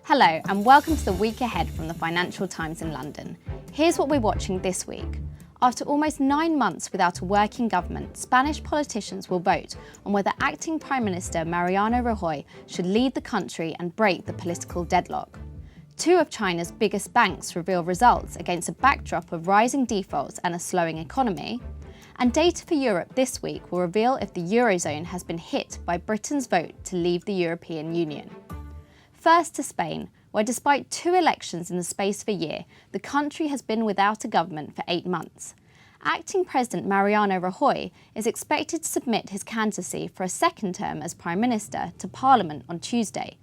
Hello and welcome to the week ahead from the Financial Times in London. Here's what we're watching this week. After almost 9 months without a working government, Spanish politicians will vote on whether acting Prime Minister Mariano Rajoy should lead the country and break the political deadlock. 2 of China's biggest banks reveal results against a backdrop of rising defaults and a slowing economy. And data for Europe this week will reveal if the eurozone has been hit by Britain's vote to leave the European Union. First to Spain, where despite 2 elections in the space of a year, the country has been without a government for 8 months. Acting President Mariano Rajoy is expected to submit his candidacy for a second term as Prime Minister to Parliament on Tuesday.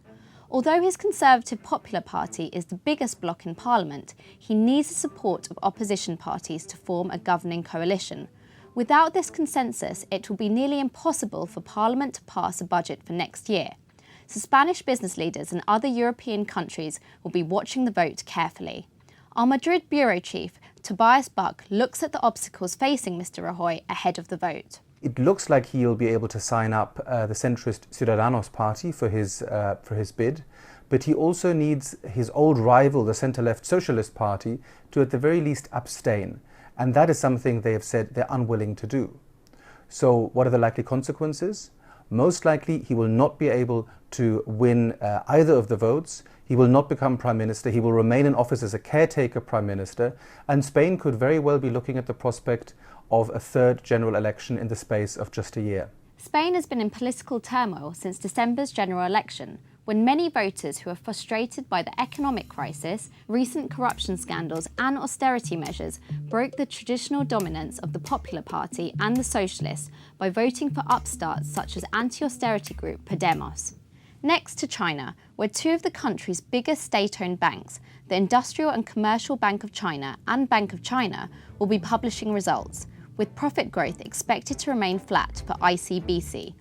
Although his Conservative Popular Party is the biggest bloc in Parliament, he needs the support of opposition parties to form a governing coalition. Without this consensus, it will be nearly impossible for Parliament to pass a budget for next year. So Spanish business leaders and other European countries will be watching the vote carefully. Our Madrid bureau chief, Tobias Buck, looks at the obstacles facing Mr. Rajoy ahead of the vote. It looks like he'll be able to sign up the centrist Ciudadanos party for his bid, but he also needs his old rival, the centre-left Socialist Party, to at the very least abstain. And that is something they have said they're unwilling to do. So what are the likely consequences? Most likely he will not be able to win either of the votes. He will not become Prime Minister. He will remain in office as a caretaker Prime Minister. And Spain could very well be looking at the prospect of a third general election in the space of just a year. Spain has been in political turmoil since December's general election, when many voters who are frustrated by the economic crisis, recent corruption scandals and austerity measures broke the traditional dominance of the Popular Party and the Socialists by voting for upstarts such as anti-austerity group Podemos. Next to China, where 2 of the country's biggest state-owned banks, the Industrial and Commercial Bank of China and Bank of China, will be publishing results, with profit growth expected to remain flat for ICBC.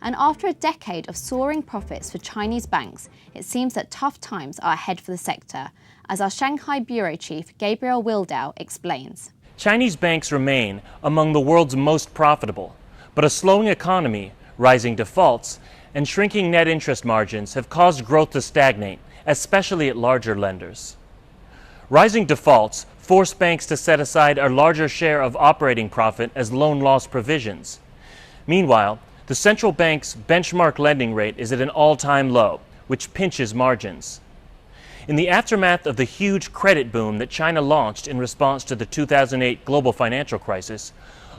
And after a decade of soaring profits for Chinese banks, it seems that tough times are ahead for the sector, as our Shanghai bureau chief Gabriel Wildau explains. Chinese banks remain among the world's most profitable, but a slowing economy, rising defaults, and shrinking net interest margins have caused growth to stagnate, especially at larger lenders. Rising defaults force banks to set aside a larger share of operating profit as loan loss provisions. Meanwhile, the central bank's benchmark lending rate is at an all-time low, which pinches margins. In the aftermath of the huge credit boom that China launched in response to the 2008 global financial crisis,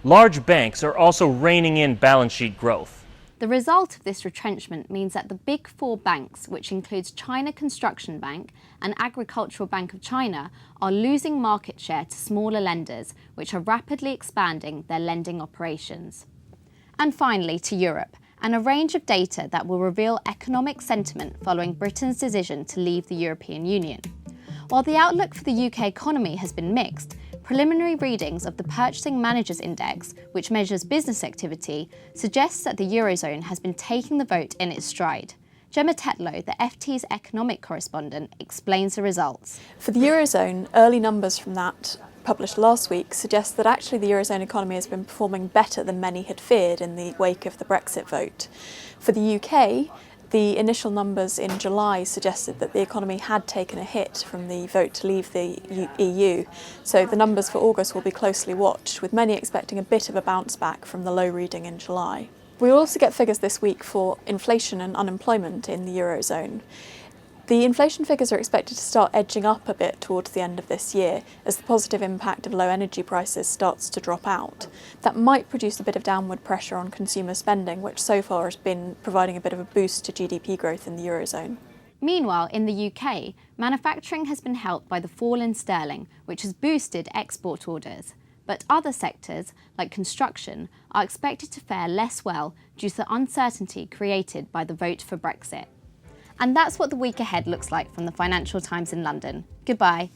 large banks are also reining in balance sheet growth. The result of this retrenchment means that the big 4 banks, which includes China Construction Bank and Agricultural Bank of China, are losing market share to smaller lenders, which are rapidly expanding their lending operations. And finally to Europe, and a range of data that will reveal economic sentiment following Britain's decision to leave the European Union. While the outlook for the UK economy has been mixed, preliminary readings of the Purchasing Managers' Index, which measures business activity, suggests that the eurozone has been taking the vote in its stride. Gemma Tetlow, the FT's economic correspondent, explains the results. For the eurozone, early numbers from that published last week suggest that actually the eurozone economy has been performing better than many had feared in the wake of the Brexit vote. For the UK, the initial numbers in July suggested that the economy had taken a hit from the vote to leave the EU, so the numbers for August will be closely watched, with many expecting a bit of a bounce back from the low reading in July. We'll also get figures this week for inflation and unemployment in the eurozone. The inflation figures are expected to start edging up a bit towards the end of this year as the positive impact of low energy prices starts to drop out. That might produce a bit of downward pressure on consumer spending, which so far has been providing a bit of a boost to GDP growth in the eurozone. Meanwhile, in the UK, manufacturing has been helped by the fall in sterling, which has boosted export orders. But other sectors, like construction, are expected to fare less well due to the uncertainty created by the vote for Brexit. And that's what the week ahead looks like from the Financial Times in London. Goodbye.